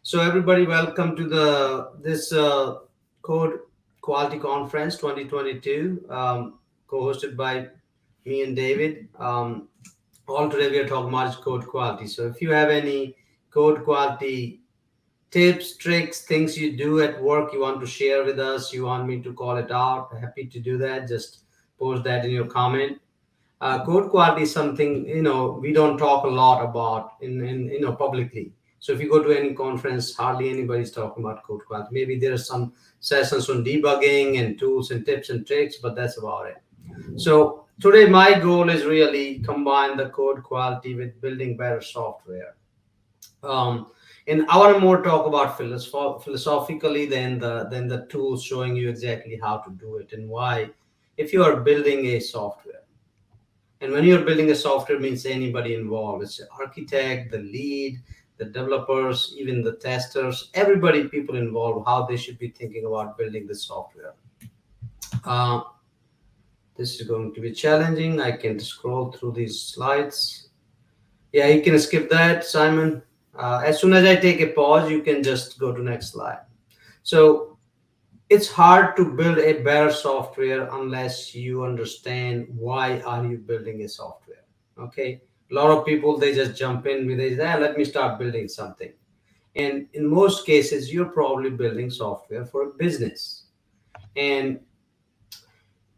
So everybody, welcome to the this Code Quality Conference 2022, co-hosted by me and David. All today we are talking about code quality. So if you have any code quality tips, tricks, things you do at work, you want to share with us, you want me to call it out, happy to do that. Just post that in your comment. Code quality is something we don't talk a lot about in publicly. So if you go to any conference, hardly anybody's talking about code quality. Maybe there are some sessions on debugging and tools and tips and tricks, but that's about it. So today my goal is really combine the code quality with building better software. um, and I want to more talk about philosophically than the tools, showing you exactly how to do it and why. If you are building a software, and when you're building a software, means anybody involved. It's the architect, the lead, the developers, even the testers, everybody, people involved, how they should be thinking about building the software. Uh, this is going to be challenging. I can scroll through these slides. Yeah, you can skip that, Simon. As soon as I take a pause, you can just go to next slide. So it's hard to build a better software unless you understand why are you building a software. Okay, a lot of people, they just jump in with this, let me start building something. And in most cases, you're probably building software for a business. And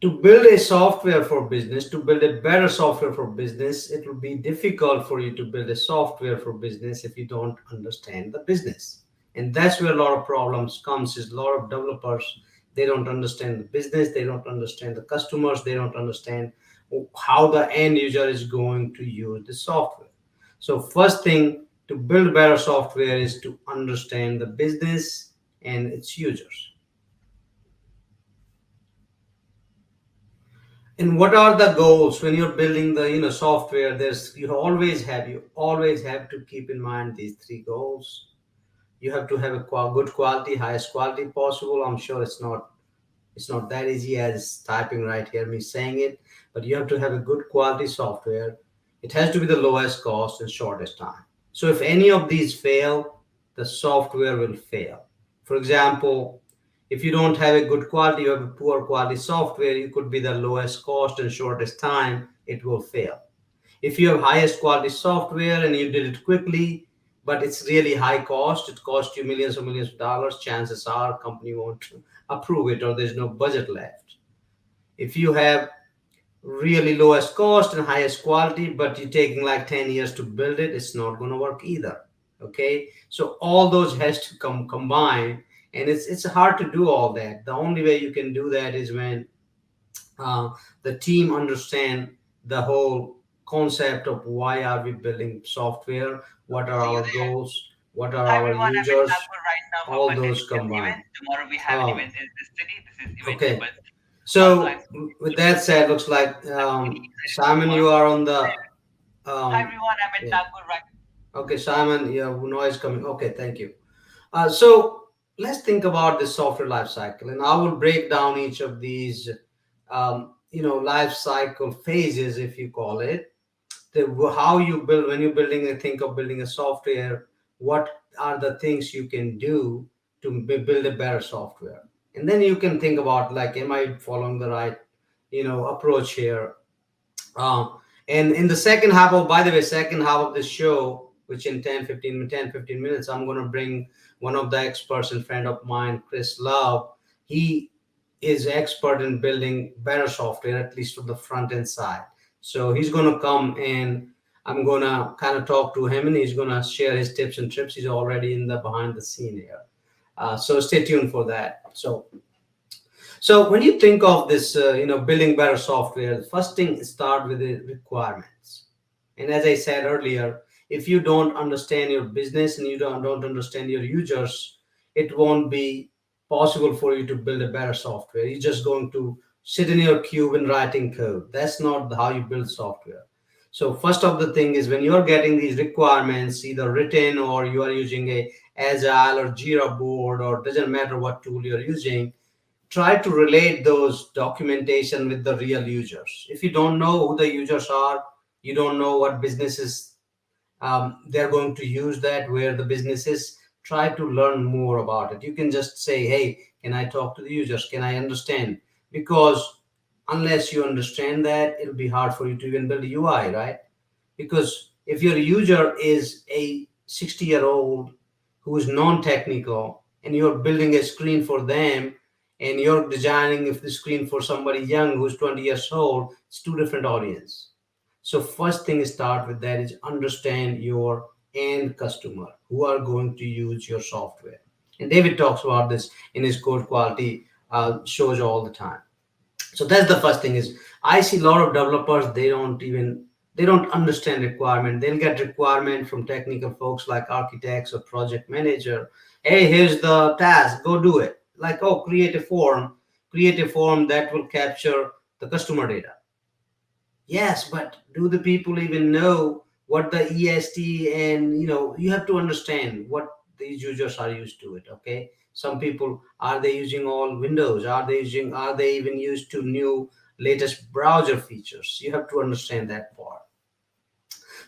to build a software for business, to build a better software for business, it will be difficult for you to build a software for business if you don't understand the business. And that's where a lot of problems comes, is a lot of developers, they don't understand the business, they don't understand the customers, they don't understand how the end user is going to use the software. So first thing to build better software is to understand the business and its users. And what are the goals when you're building the software? You always have to keep in mind these three goals. You have to have a good quality, highest quality possible. I'm sure it's not that easy as typing right here, me saying it, but you have to have a good quality software. It has to be the lowest cost and shortest time. So if any of these fail, the software will fail. For example, if you don't have a good quality, you have a poor quality software, you could be the lowest cost and shortest time, it will fail. If you have highest quality software and you did it quickly, but it's really high cost, it costs you millions or millions of dollars, chances are company won't approve it or there's no budget left. If you have really lowest cost and highest quality, but you're taking like 10 years to build it, it's not going to work either. Okay, so all those has to come combine, and it's hard to do all that. The only way you can do that is when uh, the team understand the whole concept of why are we building software, what are See you our there. goals, what are Hi our everyone, I'm in users, Nagpur right now for all Monday those sales event. combined. Tomorrow we have an Oh, event in this city. This is event okay. number. Also, I'm So with that said, looks like really excited for Simon, you tomorrow. are on the Hi um, everyone, I'm in yeah. Nagpur right. Okay, Simon, your noise coming. Okay, thank you. So let's think about the software life cycle, and I will break down each of these, life cycle phases, if you call it. How you build when you're building think of building a software. What are the things you can do to build a better software, and then you can think about, like, am I following the right, approach here? And in the second half of, by the way, second half of this show, which in 10 15 minutes, I'm going to bring one of the experts and friend of mine, Chris Love. He is expert in building better software, at least from the front end side. So he's going to come, and I'm going to kind of talk to him, and he's going to share his tips and tricks. He's already in the behind the scene here. So stay tuned for that. So when you think of this, building better software, the first thing is start with the requirements. And as I said earlier, if you don't understand your business and you don't understand your users, it won't be possible for you to build a better software. You're just going to sit in your cube and writing code. That's not how you build software. So first of the thing is, when you're getting these requirements, either written or you are using a Agile or Jira board, or doesn't matter what tool you're using, try to relate those documentation with the real users. If you don't know who the users are, you don't know what businesses they're going to use that, where the business is, try to learn more about it. You can just say, hey, can I talk to the users? Can I understand? Because unless you understand that, it'll be hard for you to even build a UI, right? Because if your user is a 60-year-old who is non-technical and you're building a screen for them and you're designing if the screen for somebody young who's 20 years old, it's two different audience. So first thing is start with that is understand your end customer who are going to use your software. And David talks about this in his code quality shows all the time. So that's the first thing is I see a lot of developers, they don't understand requirement. They'll get requirement from technical folks like architects or project manager. Hey, here's the task, go do it. Like, oh, create a form that will capture the customer data. Yes, but do the people even know what the EST, and you have to understand what these users are used to it. Okay, some people, are they using all Windows? Are they even used to new latest browser features? You have to understand that part.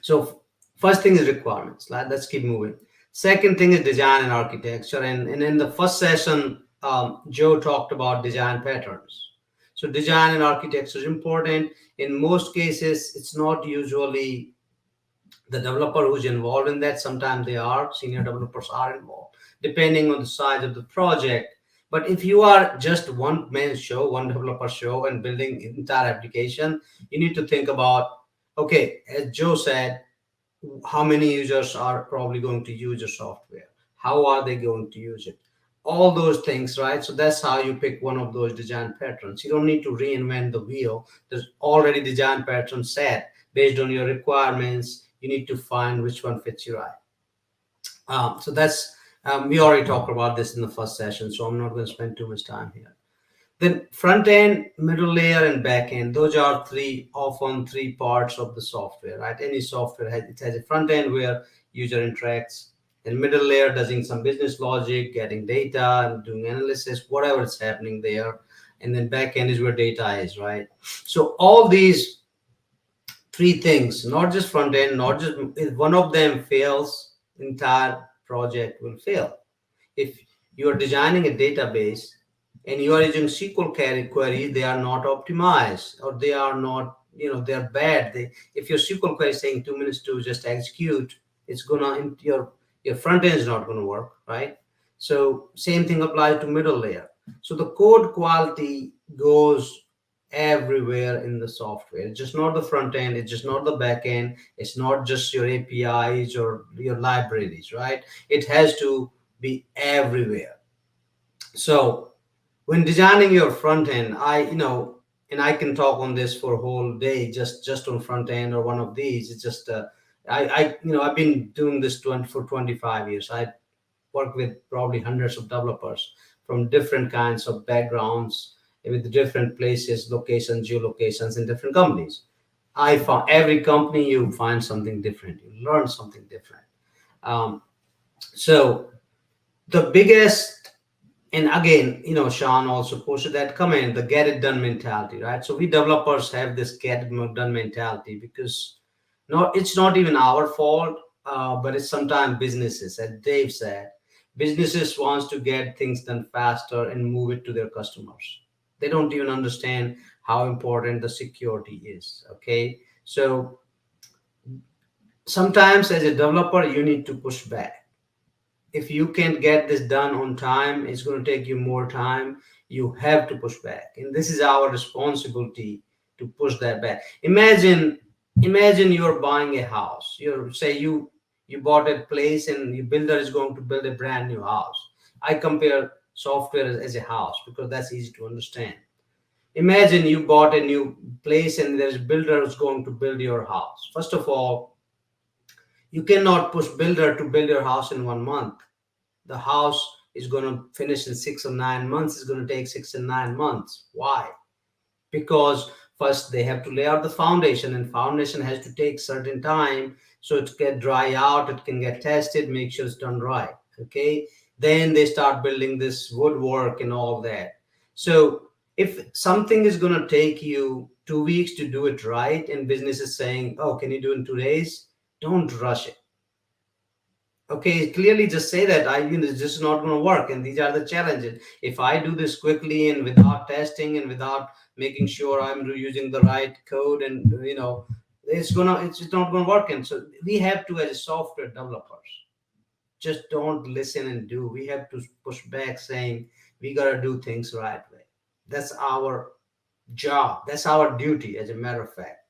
So first thing is requirements. Let's keep moving. Second thing is design and architecture. And in the first session, Joe talked about design patterns. So design and architecture is important. In most cases, it's not usually the developer who's involved in that. Sometimes they are, senior developers are involved, depending on the size of the project. But if you are just one man show, one developer show, and building entire application, you need to think about, okay, as Joe said, how many users are probably going to use your software, how are they going to use it, all those things, right? So that's how you pick one of those design patterns. You don't need to reinvent the wheel. There's already design patterns set based on your requirements. You need to find which one fits your eye. So that's we already talked about this in the first session, so I'm not going to spend too much time here. Then front end, middle layer, and back end. Those are often three parts of the software, right? Any software has a front end where user interacts, and middle layer doing some business logic, getting data, and doing analysis, whatever is happening there. And then back end is where data is, right? So all these three things, not just front end, not just if one of them fails, entire project will fail. If you are designing a database and you are using SQL query, they are not optimized, or they are not, they're bad. If your SQL query is saying 2 minutes to just execute, it's gonna your front end is not gonna work, right? So same thing applies to middle layer. So the code quality goes everywhere in the software. It's just not the front end, it's just not the back end, it's not just your APIs or your libraries, right? It has to be everywhere. So when designing your front end, and I can talk on this for a whole day, just on front end or one of these. It's just I've been doing this for 25 years. I work with probably hundreds of developers from different kinds of backgrounds, with different places, locations, geolocations in different companies. I found every company you find something different, you learn something different. So the biggest, and again, Sean also posted that comment, the get it done mentality, right? So we developers have this get it done mentality because it's not even our fault, but it's sometimes businesses, as Dave said, businesses wants to get things done faster and move it to their customers. They don't even understand how important the security is. Okay, so sometimes as a developer you need to push back. If you can't get this done on time, it's going to take you more time. You have to push back, and this is our responsibility to push that back. Imagine you're buying a house. You bought a place and your builder is going to build a brand new house. I compare software as a house because that's easy to understand. Imagine you bought a new place and there's a builder who's going to build your house. First of all, you cannot push builder to build your house in 1 month. The house is going to finish in 6 or 9 months. It's going to take 6 and 9 months. Why? Because first they have to lay out the foundation, and foundation has to take certain time, so it can dry out, it can get tested, make sure it's done right. Okay, then they start building this woodwork and all that. So if something is going to take you 2 weeks to do it right, and business is saying, oh, can you do it in 2 days, don't rush it. Okay, clearly just say that it's just not going to work, and these are the challenges. If I do this quickly and without testing and without making sure I'm using the right code, and it's not gonna work. And so we have to, as software developers, just don't listen and do. We have to push back, saying we gotta do things right way. That's our job. That's our duty, as a matter of fact.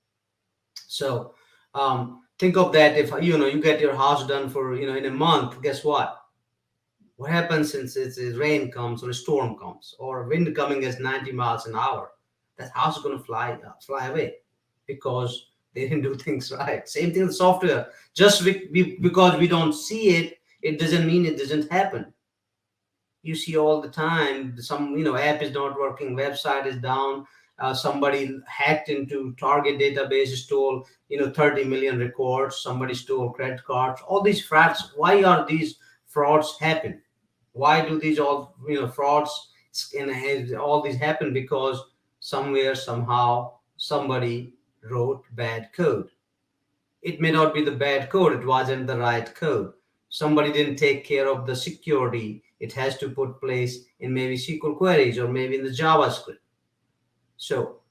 So think of that. If you get your house done for in a month, guess what happens since it's rain comes or a storm comes or wind coming is 90 miles an hour? That house is going to fly away because they didn't do things right. Same thing with software. Just because we don't see it, it doesn't mean it doesn't happen. You see all the time, some app is not working, website is down, somebody hacked into target database, stole 30 million records, somebody stole credit cards, all these frauds. Why are these frauds happen? Why do these all frauds and all these happen? Because somewhere somehow somebody wrote bad code. It may not be the bad code, it wasn't the right code. Somebody didn't take care of the security it has to put place in maybe SQL queries or maybe in the JavaScript. So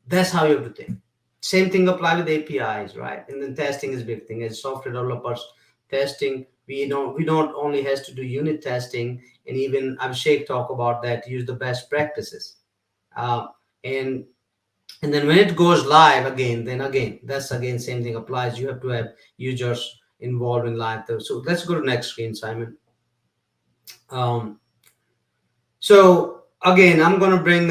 that's how you have to think. Same thing apply with APIs, right? And then testing is a big thing. As software developers, testing, we don't only has to do unit testing, and even Abhishek talk about that, use the best practices. Uh, and and then when it goes live again, then again that's again same thing applies. You have to have users involved in live though. So let's go to next screen, Simon. um, so again, I'm gonna bring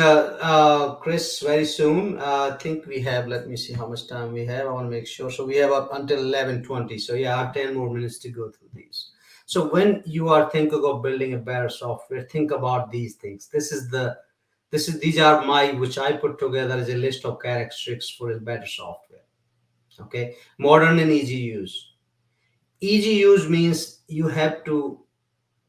Chris very soon. I think we have, let me see how much time we have. I want to make sure. So we have up until 11:20. So yeah, I have 10 more minutes to go through these. So when you are thinking of building a better software, think about these things. These are my, which I put together as a list of characteristics for a better software. Okay, modern and easy use. Easy use means you have to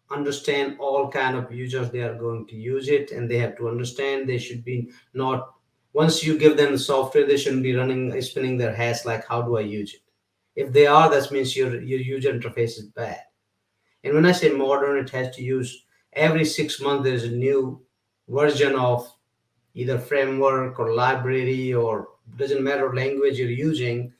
understand all kind of users they are going to use it, and they have to understand they should be not, once you give them the software, they shouldn't be running spinning their heads like how do I use it. If they are, that means your user interface is bad. And when I say modern, it has to use every 6 months there's a new version of either framework or library, or doesn't matter language you're using.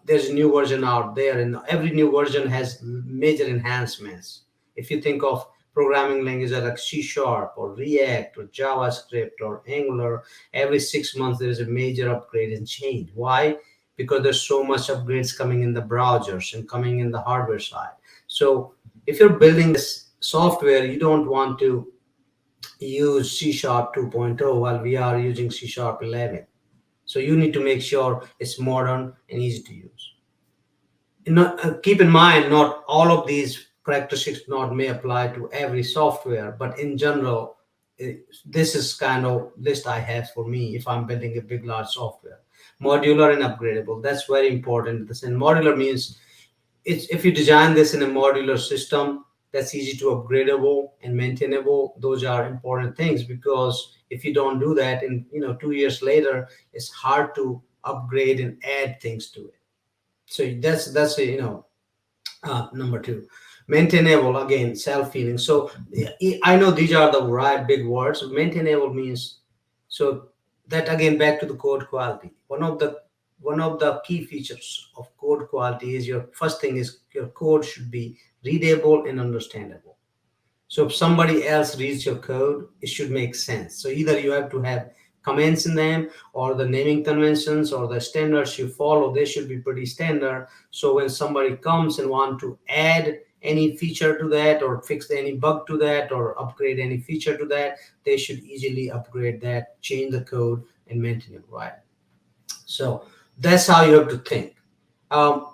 There's a new version out there, and every new version has major enhancements. If you think of programming languages like C# or React or JavaScript or Angular, every 6 months there is a major upgrade and change. Why? Because there's so much upgrades coming in the browsers and coming in the hardware side. So if you're building this software, you don't want to use C# 2.0 while we are using C# 11. So you need to make sure it's modern and easy to use. Keep in mind, not all of these characteristics not may apply to every software, but in general, this is kind of list I have for me if I'm building a big large software. Modular and upgradable. That's very important. This, and modular means it's, if you design this in a modular system, that's easy to upgradable and maintainable. Those are important things, because if you don't do that, and 2 years later, it's hard to upgrade and add things to it. So that's a, number two. Maintainable, again, self-healing. So I know these are the right big words. Maintainable means, so that again back to the code quality. One of the key features of code quality is, your first thing is your code should be readable and understandable. So if somebody else reads your code, it should make sense. So either you have to have comments in them, or the naming conventions or the standards you follow, they should be pretty standard. So when somebody comes and want to add any feature to that, or fix any bug to that, or upgrade any feature to that, they should easily upgrade that, change the code, and maintain it right. So that's how you have to think. Um,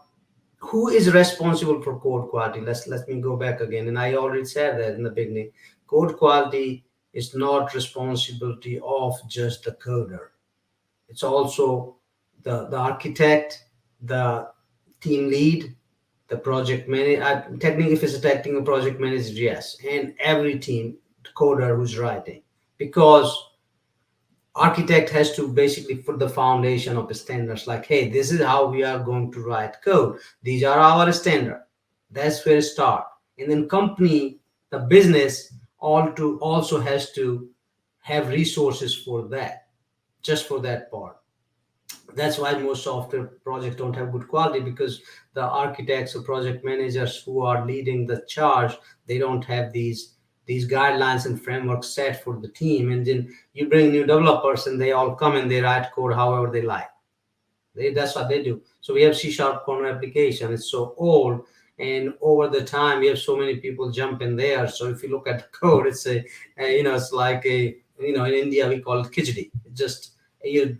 who is responsible for code quality? Let me go back again, and I already said that in the beginning. Code quality is not responsibility of just the coder. It's also the architect, the team lead, the project manager. Technically, if it's a technical project manager, yes, and every team coder who's writing, because architect has to basically put the foundation of the standards, like, hey, this is how we are going to write code, these are our standard. That's where it start. And then company, the business, all to also has to have resources for that, just for that part. That's why most software projects don't have good quality, because the architects or project managers who are leading the charge, they don't have these guidelines and frameworks set for the team. And then you bring new developers and they all come and they write code however they like. That's what they do. So we have C# corner application. It's so old, and over the time we have so many people jump in there. So if you look at the code, it's it's like in India we call it khichdi. It just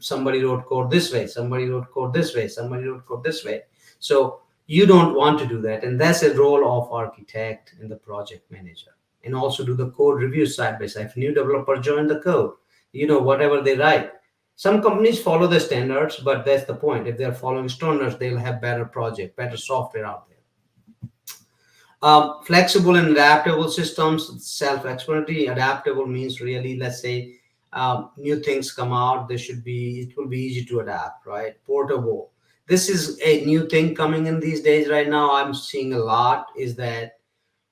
somebody wrote code this way, somebody wrote code this way, somebody wrote code this way. So you don't want to do that, and that's a role of architect and the project manager, and also do the code review side by side. If new developer join the code, whatever they write, some companies follow the standards, but that's the point. If they're following standards, they'll have better project, better software out there. Flexible and adaptable systems, self-explanatory. Adaptable means really, let's say, new things come out. It will be easy to adapt, right? Portable. This is a new thing coming in these days. Right now, I'm seeing a lot is that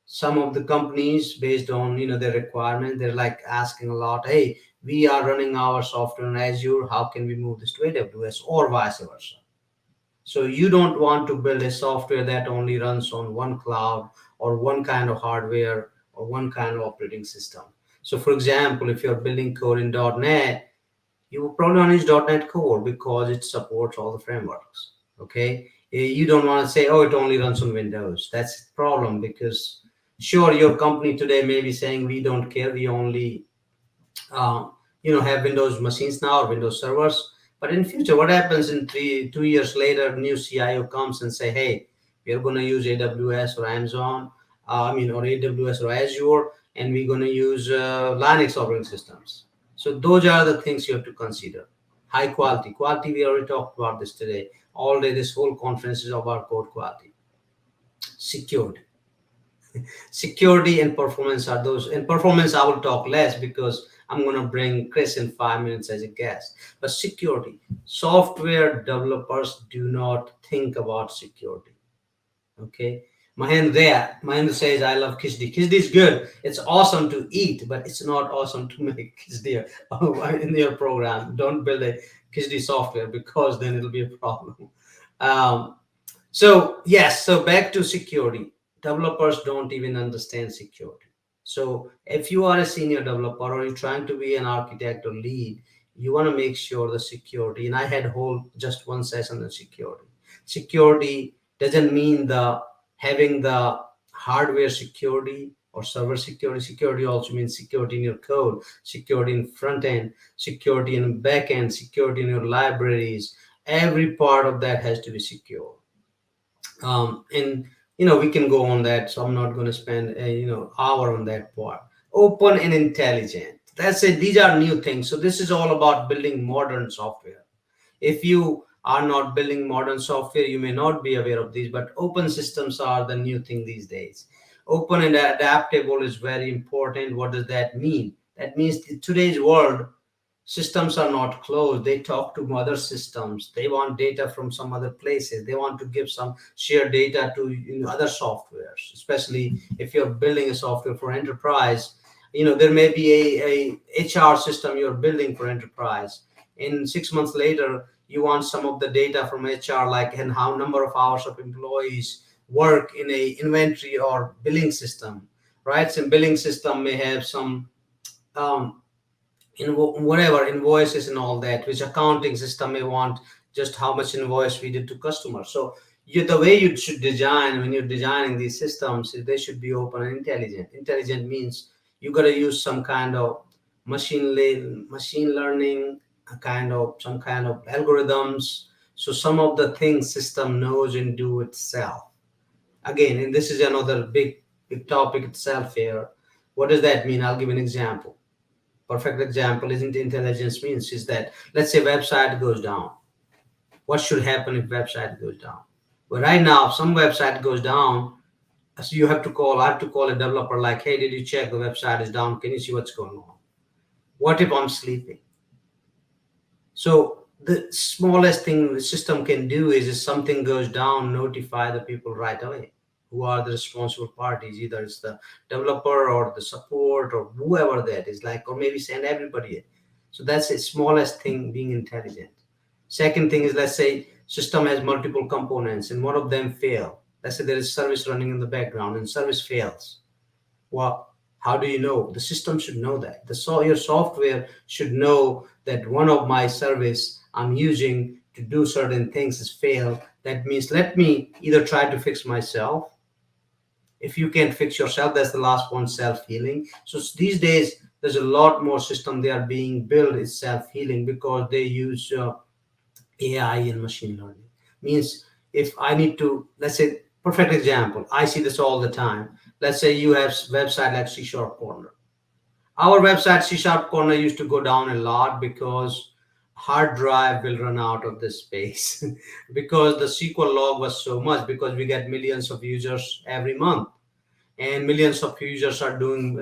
some of the companies, based on their requirement, they're like asking a lot, hey, we are running our software on Azure, how can we move this to AWS, or vice versa. So you don't want to build a software that only runs on one cloud or one kind of hardware or one kind of operating system. So for example, if you're building code in .NET, you will probably want to use .NET Core because it supports all the frameworks. Okay, you don't want to say, oh, it only runs on Windows. That's a problem, because sure, your company today may be saying we don't care, we only uh, have Windows machines now or Windows servers. But in future, what happens in 2 years later, new CIO comes and say, hey, we are going to use AWS or Amazon, or AWS or Azure, and we're going to use Linux operating systems. So those are the things you have to consider. High quality. Quality, we already talked about this today. All day, this whole conference is about code quality. Secured. Security and performance are those. And performance, I will talk less because I'm going to bring Chris in 5 minutes as a guest. But security, software developers do not think about security. Okay. Mahendra says, I love khichdi. Khichdi is good. It's awesome to eat, but it's not awesome to make khichdi in your program. Don't build a khichdi software, because then it'll be a problem. Um, so yes, so back to security. Developers don't even understand security. So if you are a senior developer or you're trying to be an architect or lead, you want to make sure the security. And I had whole just one session on security. Security doesn't mean the having the hardware security or server security. Security also means security in your code, security in front end, security in back end, security in your libraries. Every part of that has to be secure. And we can go on that, so I'm not going to spend a hour on that part. Open and intelligent, that's it. These are new things. So this is all about building modern software. If you are not building modern software, you may not be aware of these, but open systems are the new thing these days. Open and adaptable is very important. What does that mean? That means in today's world, systems are not closed. They talk to other systems. They want data from some other places. They want to give some shared data to other softwares, especially if you're building a software for enterprise. There may be a HR system you're building for enterprise. In 6 months later, you want some of the data from HR, like and how number of hours of employees work in a inventory or billing system, right? Some billing system may have some um, whatever invoices and all that, which accounting system may want just how much invoice we did to customers. So the way you should design when you're designing these systems is they should be open and intelligent. Intelligent means you got to use some kind of machine learning, a kind of some kind of algorithms. So some of the things system knows and do itself. Again, and this is another big topic itself here. What does that mean? I'll give an example. Perfect example isn't intelligence means is that, let's say website goes down. What should happen if website goes down? Well, right now, if some website goes down, so I have to call a developer like, hey, did you check the website is down? Can you see what's going on? What if I'm sleeping? So the smallest thing the system can do is if something goes down, notify the people right away. who are the responsible parties. Either it's the developer or the support or whoever that is, like, or maybe send everybody in. So that's the smallest thing, being intelligent. Second thing is, let's say system has multiple components and one of them fail. Let's say there is service running in the background and service fails. Well, how do you know? The system should know that. Your software should know that one of my service I'm using to do certain things has failed. That means let me either try to fix myself. If you can't fix yourself, that's the last one, self-healing. So these days, there's a lot more system they are being built is self-healing because they use AI and machine learning. Means if I need to, let's say, perfect example, I see this all the time. Let's say you have website like C Sharp Corner. Our website C Sharp Corner used to go down a lot because hard drive will run out of this space because the SQL log was so much, because we get millions of users every month and millions of users are doing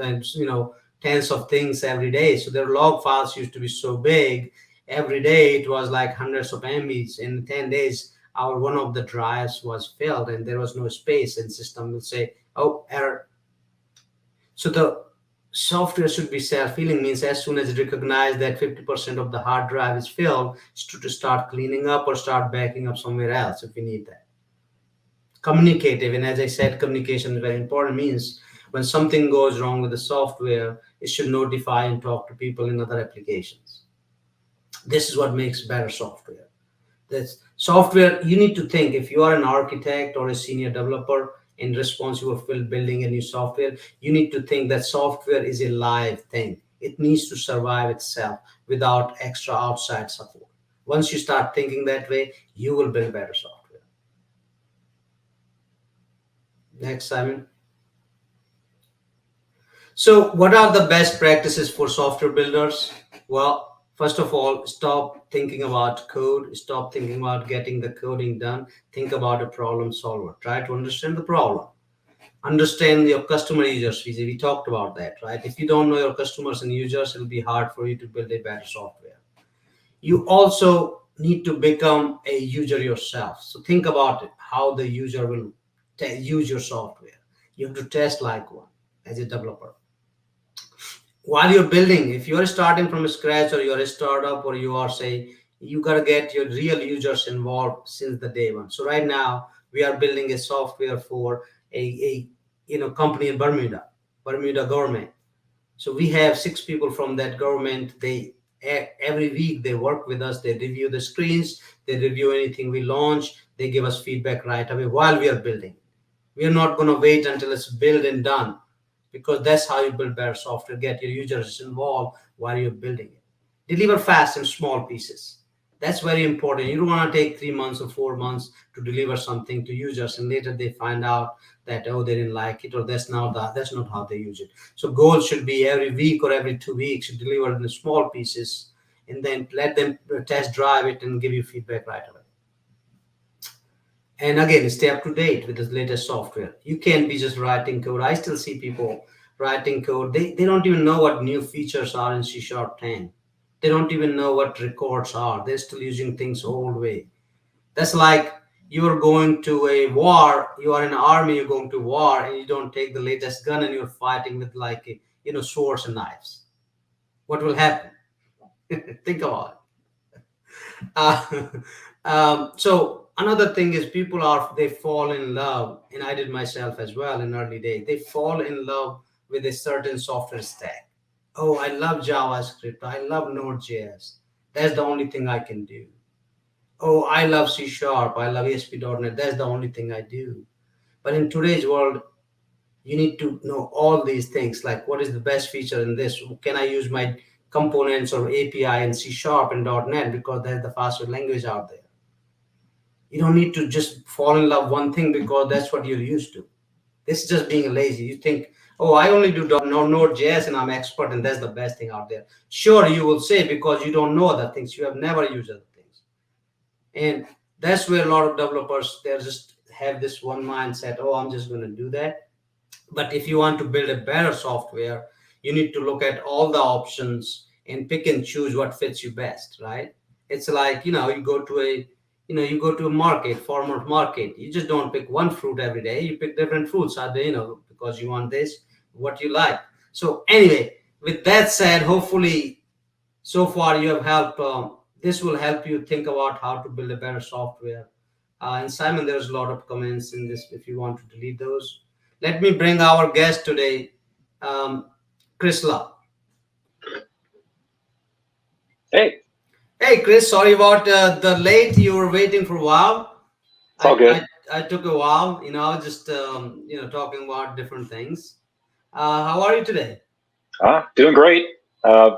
tens of things every day, so their log files used to be so big. Every day it was like hundreds of MBs. In 10 days our one of the drives was filled and there was no space, and system will say, oh, error. So the software should be self-healing, means as soon as it recognizes that 50% of the hard drive is filled, it's to start cleaning up or start backing up somewhere else if we need that. Communicative, and as I said, communication is very important. Means when something goes wrong with the software, it should notify and talk to people in other applications. This is what makes better software. That's software. You need to think, if you are an architect or a senior developer and responsible for building a new software, you need to think that software is a live thing. It needs to survive itself without extra outside support. Once you start thinking that way, you will build better software. Next, Simon. So, what are the best practices for software builders? Well, first of all, stop thinking about code, stop thinking about getting the coding done. Think about a problem solver. Try to understand the problem. Understand your customer users. We talked about that, right? If you don't know your customers and users, it'll be hard for you to build a better software. You also need to become a user yourself. So, think about it, how the user will use your software. You have to test like one as a developer while you're building. If you're starting from scratch or you're a startup or you are, say, you got to get your real users involved since the day one. So right now we are building a software for a company in Bermuda government. So we have 6 people from that government. They every week they work with us, they review the screens, they review anything we launch, they give us feedback right away while we are building. We are not going to wait until it's built and done, because that's how you build better software. Get your users involved while you're building it. Deliver fast in small pieces. That's very important. You don't want to take 3 months or 4 months to deliver something to users, and later they find out that, oh, they didn't like it, or that's not how they use it. So goal should be every week or every 2 weeks you deliver in small pieces, and then let them test drive it and give you feedback right away. And again, stay up to date with the latest software. You can't be just writing code. I still see people writing code. They don't even know what new features are in C Sharp 10. They don't even know what records are. They're still using things old way. That's like you're going to a war, you are in an army, you're going to war, and you don't take the latest gun and you're fighting with like, swords and knives. What will happen? Think about it. Uh, so another thing is, they fall in love, and I did myself as well in early days. They fall in love with a certain software stack. Oh, I love JavaScript. I love Node.js. That's the only thing I can do. Oh, I love C Sharp. I love ASP.NET. That's the only thing I do. But in today's world, you need to know all these things, like what is the best feature in this. Can I use my components or API in C Sharp and .NET, because that's the fastest language out there. You don't need to just fall in love one thing because that's what you're used to. This is just being lazy. You think, oh, I only do Node.js and I'm expert and that's the best thing out there. Sure, you will say, because you don't know other things. You have never used other things. And that's where a lot of developers, they just have this one mindset, oh, I'm just going to do that. But if you want to build a better software, you need to look at all the options and pick and choose what fits you best, right? It's like, you go to you go to a market, farmer market, you just don't pick one fruit every day. You pick different fruits, either, because you want this, what you like. So anyway, with that said, hopefully so far you have helped. This will help you think about how to build a better software. And Simon, there's a lot of comments in this. If you want to delete those, let me bring our guest today, um, Chrisla. Hey, Hey, Chris. Sorry about the late. You were waiting for a while. it's all I, good. I, I took a while. I was just talking about different things. How are you today? Doing great. Uh,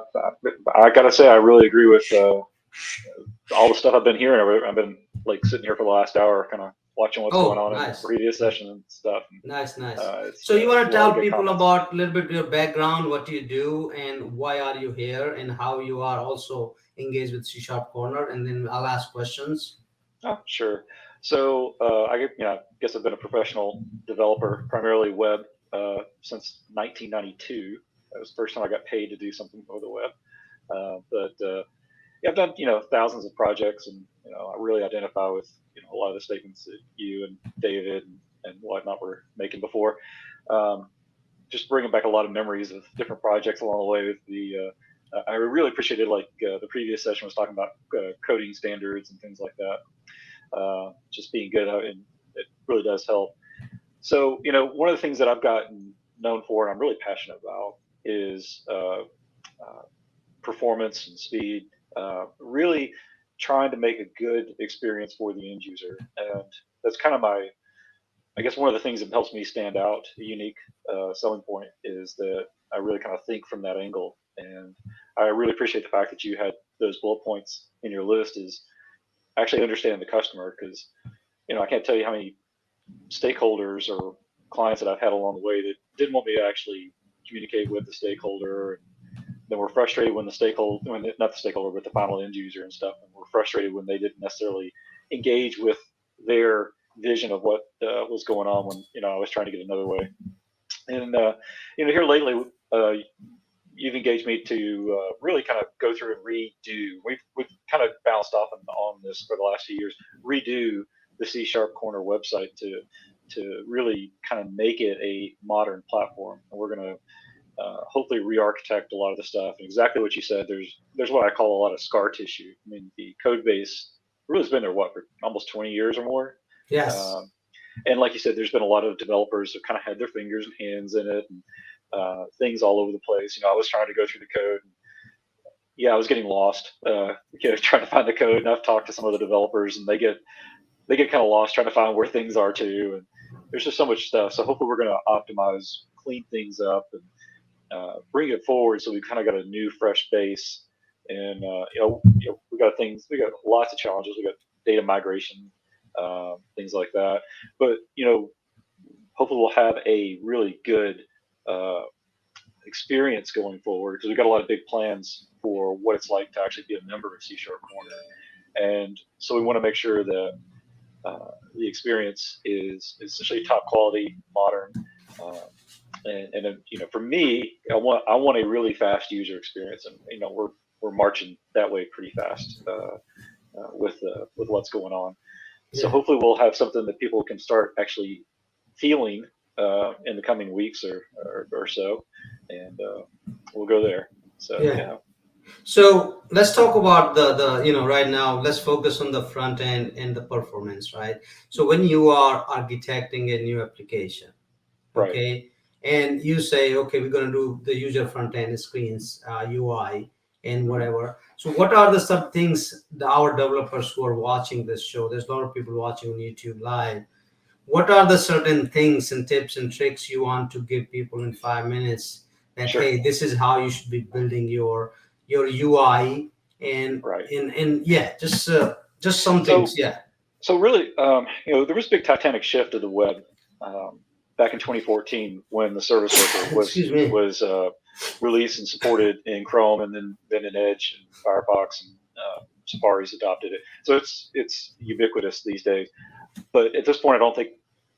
I gotta say, I really agree with all the stuff I've been hearing. I've been like sitting here for the last hour, kind of watching what's going Oh, on in the nice. previous session and stuff. And, Nice, nice. it's So you want a to lot of tell good people comments. about a little bit your background, what you do, and why are you here, and how you are also engaged with C Sharp Corner, and then I'll ask questions. Oh, sure. So I guess I've been a professional developer, primarily web, since 1992. That was the first time I got paid to do something for the web. But yeah, I've done thousands of projects, and I really identify with a lot of the statements that you and David and whatnot were making before. Um, just bringing back a lot of memories of different projects along the way. With I really appreciated the previous session was talking about coding standards and things like that. Just being good at it, and it really does help. So one of the things that I've gotten known for, and I'm really passionate about, is uh, performance and speed, really trying to make a good experience for the end user. And that's kind of I guess one of the things that helps me stand out, a unique selling point, is that I really kind of think from that angle. And I really appreciate the fact that you had those bullet points in your list, is actually understanding the customer. Because I can't tell you how many stakeholders or clients that I've had along the way that didn't want me to actually communicate with the stakeholder. Then we're frustrated when the stakeholder, not the stakeholder, but the final end user and stuff, and we're frustrated when they didn't necessarily engage with their vision of what was going on when I was trying to get another way. And here lately, uh, you've engaged me to really kind of go through and redo. We've kind of bounced off on this for the last few years. Redo the C Sharp Corner website to really kind of make it a modern platform. And we're going to hopefully re-architect a lot of the stuff. And exactly what you said. There's what I call a lot of scar tissue. I mean, the code base really has been there for almost 20 years or more. Yes. Um, and like you said, there's been a lot of developers who kind of had their fingers and hands in it, and things all over the place. I was trying to go through the code. And, yeah, I was getting lost, trying to find the code. And I've talked to some of the developers, and they get kind of lost trying to find where things are too. And there's just so much stuff. So hopefully we're going to optimize, clean things up, and bring it forward, so we've kind of got a new, fresh base. And we got lots of challenges. We got data migration, things like that. But hopefully we'll have a really good uh, experience going forward, because we've got a lot of big plans for what it's like to actually be a member of C Sharp Corner. And so we want to make sure that the experience is essentially top quality, modern. Uh, and for me, I want a really fast user experience, and we're marching that way pretty fast with what's going on. So Yeah. hopefully we'll have something that people can start actually feeling in the coming weeks or so, and we'll go there. So Yeah. yeah, So let's talk about the right now. Let's focus on the front end and the performance, right? So when you are architecting a new application, right, okay, and you say, okay, we're going to do the user front end screens, UI, and hmm whatever. So what are the some things that our developers who are watching this show? There's a lot of people watching on YouTube live. What are the certain things and tips and tricks you want to give people in 5 minutes, that sure, hey, this is how you should be building your UI, and right. yeah, just some things, So yeah. So really, there was a big titanic shift of the web um, back in 2014 when the service worker Excuse was me. was released and supported in Chrome, and then in Edge and Firefox, and Safari's adopted it. So it's ubiquitous these days. But at this point, I don't think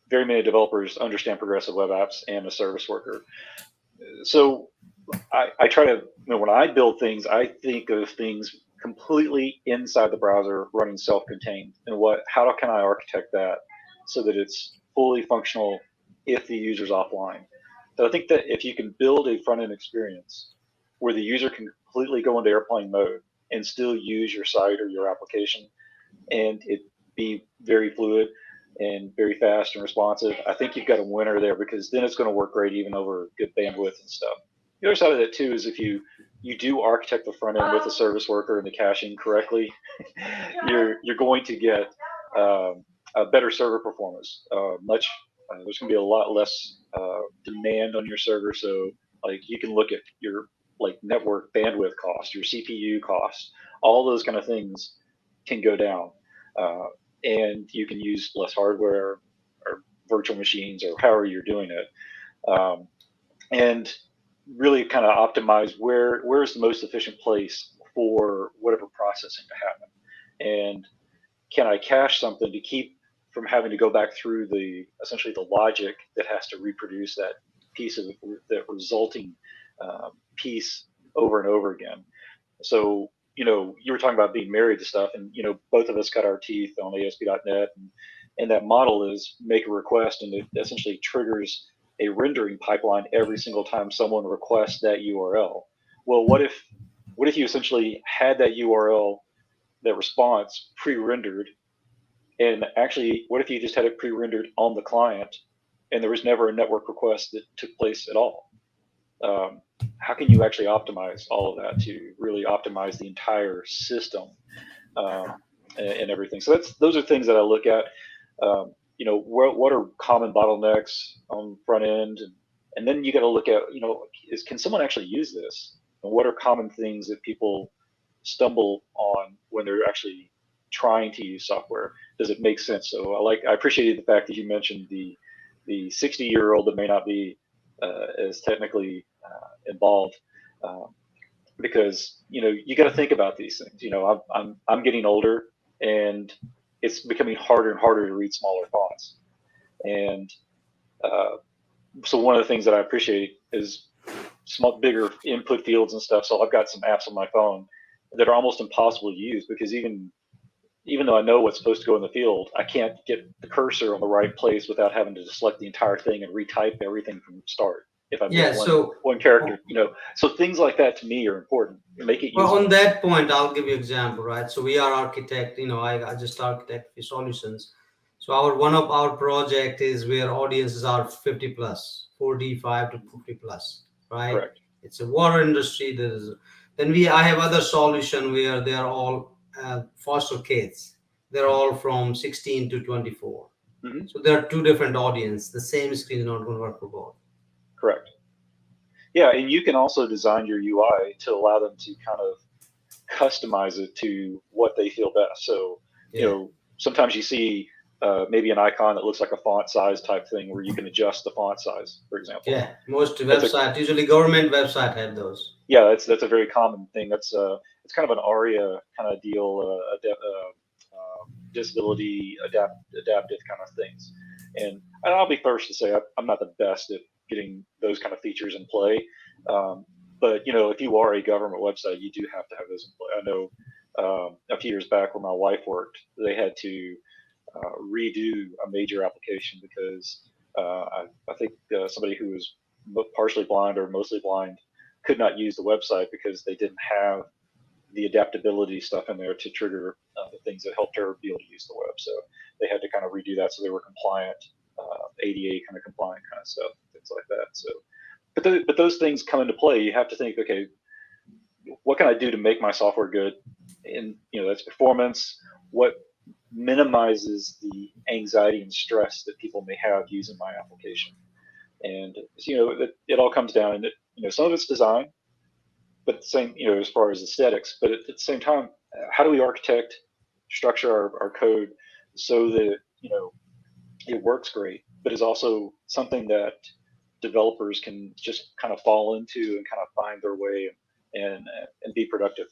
very many developers understand progressive web apps and a service worker. So I try to, when I build things, I think of things completely inside the browser, running self-contained. And how can I architect that so that it's fully functional if the user's offline? So I think that if you can build a front-end experience where the user can completely go into airplane mode and still use your site or your application, and it be very fluid and very fast and responsive, I think you've got a winner there, because then it's going to work great even over good bandwidth and stuff. The other side of that too is if you do architect the front end with the service worker and the caching correctly, you're going to get a better server performance. There's going to be a lot less demand on your server, so like you can look at your like network bandwidth cost, your CPU cost, all those kind of things can go down, and you can use less hardware or virtual machines or however you're doing it, and really kind of optimize where's the most efficient place for whatever processing to happen, and can I cache something to keep from having to go back through essentially the logic that has to reproduce that piece of that resulting piece over and over again. So, you were talking about being married to stuff, and, both of us cut our teeth on ASP.NET, and that model is make a request, and it essentially triggers a rendering pipeline every single time someone requests that URL. Well, what if you essentially had that URL, that response pre-rendered, and actually, what if you just had it pre-rendered on the client, and there was never a network request that took place at all? How can you actually optimize all of that to really optimize the entire system, and everything? So those are things that I look at. What are common bottlenecks on front end, and then you got to look at, can someone actually use this, and what are common things that people stumble on when they're actually trying to use software? Does it make sense? So I appreciated the fact that you mentioned the 60-year-old that may not be as technically involved, because you got to think about these things. I'm getting older, and it's becoming harder and harder to read smaller fonts, and so one of the things that I appreciate is bigger input fields and stuff. So I've got some apps on my phone that are almost impossible to use, because even though I know what's supposed to go in the field, I can't get the cursor on the right place without having to select the entire thing and retype everything from the start if I Yeah. miss So one character. So things like that to me are important. Make it well, useful. on that point, I'll give you an example, right? So we are architect, I just architect solutions. So one of our project is where audiences are 50 plus, 45 to 50 plus, right? Correct. It's a water industry. I have other solution where they are all foster kids. They're all from 16 to 24. Mm-hmm. So there are two different audience. The same screen is not going to work for both. Correct. Yeah, and you can also design your UI to allow them to kind of customize it to what they feel best. So, sometimes you see maybe an icon that looks like a font size type thing where you can adjust the font size, for example. Yeah, most websites, usually government website have those. Yeah, that's a very common thing. It's kind of an ARIA kind of deal, disability adaptive kind of things. And I'll be first to say I'm not the best at getting those kind of features in play. But if you are a government website, you do have to have those in play. I know a few years back where my wife worked, they had to redo a major application because I think somebody who was partially blind or mostly blind could not use the website because they didn't have the adaptability stuff in there to trigger the things that helped her be able to use the web. So they had to kind of redo that so they were compliant, ADA kind of compliant kind of stuff, things like that. So, but those things come into play. You have to think, okay, what can I do to make my software good? And that's performance. What minimizes the anxiety and stress that people may have using my application? And it all comes down, and some of it's design, but the same, as far as aesthetics, but at the same time, how do we structure our code so that it works great, but is also something that developers can just kind of fall into and kind of find their way and be productive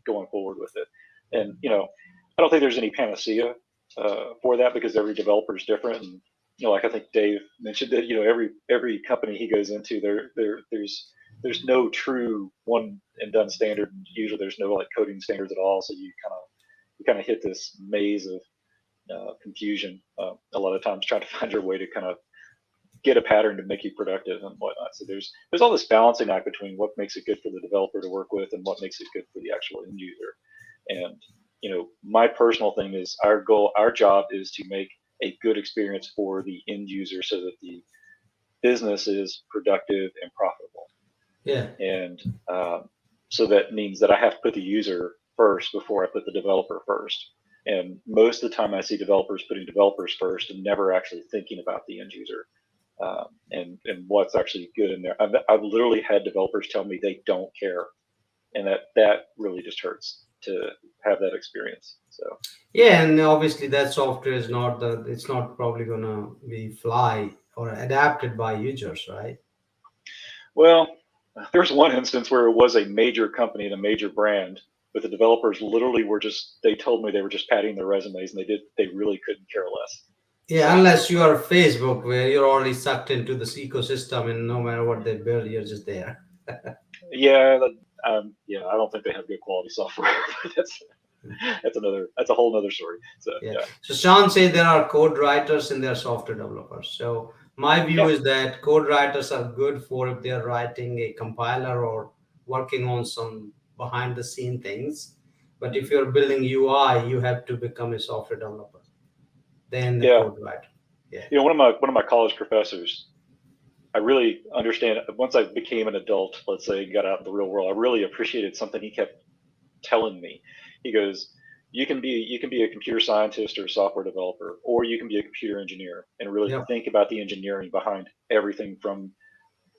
going forward with it. And I don't think there's any panacea for that, because every developer is different. And like I think Dave mentioned that every company he goes into, there's no true one and done standard. And usually there's no like coding standards at all, so you kind of hit this maze of confusion a lot of times trying to find your way to kind of get a pattern to make you productive and whatnot. So there's all this balancing act between what makes it good for the developer to work with and what makes it good for the actual end user. And my personal thing is our job is to make a good experience for the end user so that the business is productive and profitable. Yeah. And so that means that I have to put the user first before I put the developer first. And most of the time I see developers putting developers first and never actually thinking about the end user and what's actually good in there. I've literally had developers tell me they don't care, and that really just hurts to have that experience. So Yeah, and obviously that software is not it's not probably gonna be fly or adapted by users, right? well, there's one instance where it was a major company and a major brand, but the developers literally were just they told me they were just padding their resumes and they really couldn't care less. Yeah, unless you are Facebook, where you're already sucked into this ecosystem, and no matter what they build, you're just there. Yeah, yeah, I don't think they have good quality software. But that's a whole other story. So Yeah. yeah, So Sean said there are code writers and there are software developers. So my view yeah, is that code writers are good for if they're writing a compiler or working on some behind the scene things. But if mhm, you're building UI, you have to become a software developer, then the yeah. code writer. Yeah. One of my college professors, I really understand. Once I became an adult, let's say, and got out in the real world, I really appreciated something he kept telling me. He goes, you can be a computer scientist or a software developer, or you can be a computer engineer and really Yep. think about the engineering behind everything from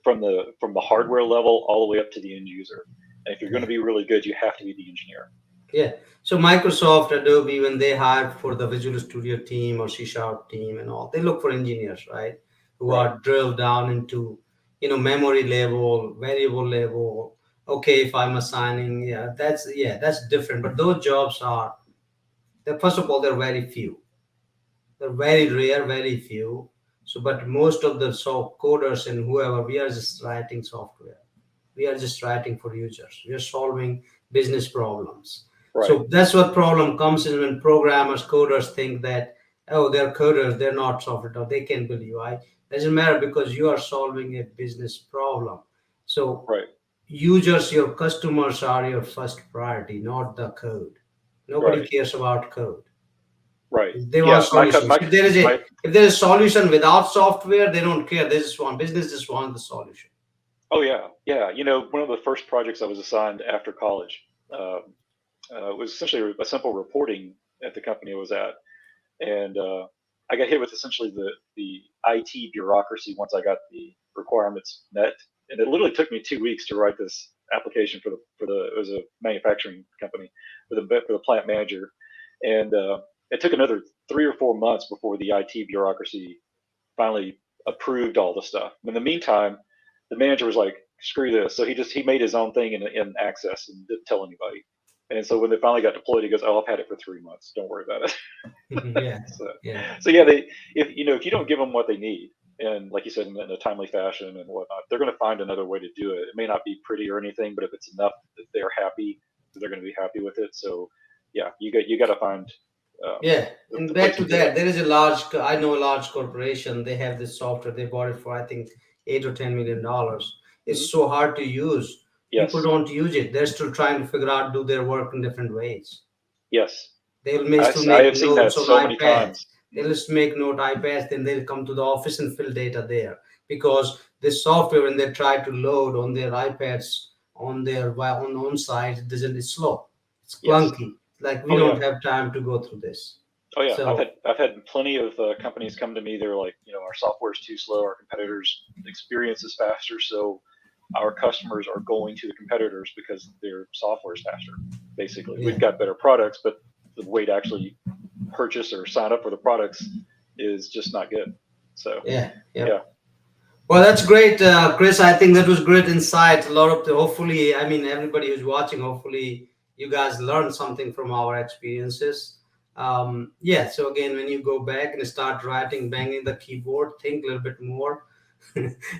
the hardware level all the way up to the end user. And if you're going Yeah. to be really good, you have to be the engineer. Yeah. So Microsoft, Adobe, when they hire for the Visual Studio team or CSharp team and all, they look for engineers, right? Who Right, are drilled down into, memory level, variable level. Okay, if I'm assigning, that's different. But those jobs are, first of all, they're very few. They're very rare, very few. So, but most of the coders and whoever, we are just writing software. We are just writing for users. We are solving business problems. right, So that's what problem comes in when programmers, coders think that, oh, they're coders, they're not software, they can build UI. Doesn't matter because you are solving a business problem. So right, users, your customers are your first priority, not the code. Nobody right, cares about code. right. They want Yeah, solutions. my If there is a solution without software, they don't care. They just want business just want the solution. oh yeah, yeah. One of the first projects I was assigned after college was essentially a simple reporting at the company I was at, and I got hit with essentially the IT bureaucracy once I got the requirements met, and it literally took me 2 weeks to write this application for the it was a manufacturing company for the plant manager, and it took another 3 or 4 months before the IT bureaucracy finally approved all the stuff. In the meantime, the manager was like, "Screw this!" So he made his own thing in Access and didn't tell anybody. And so when they finally got deployed, he goes, "Oh, I've had it for 3 months. Don't worry about it." Yeah, so, yeah, so yeah, if you don't give them what they need, and like you said, in a timely fashion and whatnot, they're going to find another way to do it. It may not be pretty or anything, but if it's enough that they're happy, they're going to be happy with it. So yeah, you got to find yeah. the, And the back place to to do that, it. there is I know a large corporation. They have this software. They bought it for I think $8 or $10 million. Hmm. It's so hard to use. People Yes, don't use it. They're still trying to figure out do their work in different ways. yes, They'll still I make have seen that notes on so many iPads. times. They'll Hmm. just make note iPads, then they'll come to the office and fill data there. Because this software, when they try to load on their iPads on site, it doesn't it's slow. It's Yes. clunky. Like we Oh yeah. don't have time to go through this. Oh yeah. I've So had I've had plenty of companies come to me. They're like, our software is too slow. Our competitors' experience is faster, so our customers are going to the competitors because their software is faster. Basically, we've yeah, got better products, but the way to actually purchase or sign up for the products is just not good. So yeah, yeah. yeah. Well, that's great, Chris. I think that was great insight. A lot of hopefully, I mean, everybody who's watching, hopefully, you guys learned something from our experiences. Yeah. So again, when you go back and start writing, banging the keyboard, think a little bit more.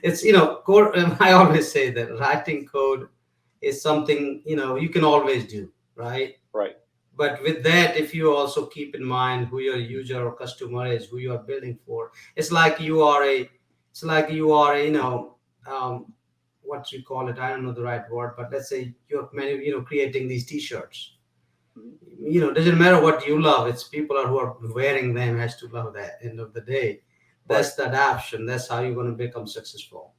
It's code. I always say that writing code is something, you can always do, right? Right. But with that, if you also keep in mind who your user or customer is, who you are building for, it's like you are a what you call it, I don't know the right word, but let's say creating these t-shirts. Mhm. Doesn't matter what you love, it's people who are wearing them has to love that. End of the day, Right. that's the adoption. That's how you're going to become successful.